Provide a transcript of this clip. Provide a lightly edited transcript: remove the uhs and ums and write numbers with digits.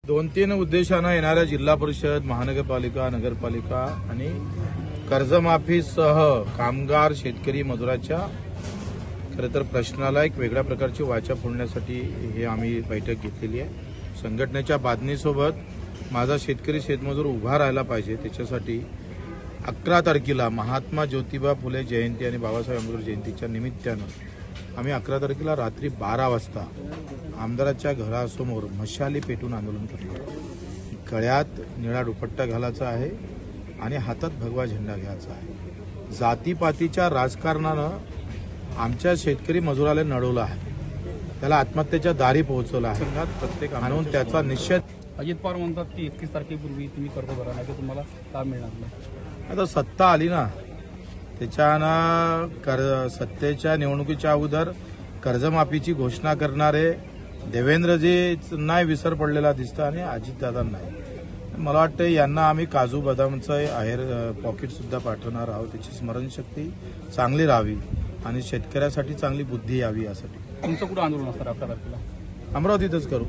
2-3 उद्देशानं येणाऱ्या जिल्हा परिषद, महानगरपालिका, नगरपालिका आणि कर्जमाफीसह कामगार, शेतकरी, मजुराच्या खरं तर प्रश्नाला एक वेगळ्या प्रकारची वाचा फोडण्यासाठी हे आम्ही बैठक घेतलेली आहे। संघटनेच्या बांधणीसोबत माझा शेतकरी शेतमजूर उभा राहायला पाहिजे, त्याच्यासाठी 11 तारखेला महात्मा ज्योतिबा फुले जयंती आणि बाबासाहेब आंबेडकर जयंतीच्या निमित्तानं आम्ही 11 तारखेला रात्री 12 वाजता आमदाराच्या घरासमोर मशाली पेटून आंदोलन करतो। गळ्यात निळा दुपट्टा घालायचा आहे आणि हातात भगवा झेंडा घ्यायचा आहे। जातीपातीच्या राजकारणानं आमच्या शेतकरी मजुराला नडवलं आहे, त्याला आत्महत्येच्या दारी पोहोचवलं आहे। संघात प्रत्येक आणून त्याचा निषेध। अजित पवार म्हणतात की 31 तारखेपूर्वी तुम्ही कर्ज भरा नाही तर तुम्हाला काम मिळणार नाही। आता सत्ता आली ना, त्याच्यानं सत्तेच्या निवडणुकीच्या अगोदर कर्जमाफीची घोषणा करणारे देवेंद्रजींना विसर पडलेला दिसतं आणि अजितदादा नाही। मला वाटतं यांना आम्ही काजू बदामचं आहेर पॉकेट सुद्धा पाठवणार आहोत, त्याची स्मरणशक्ती चांगली राहावी आणि शेतकऱ्यासाठी चांगली बुद्धी यावी यासाठी। तुमचं कुठं आंदोलन असणार 11 तारखेला? अमरावतीतच करू।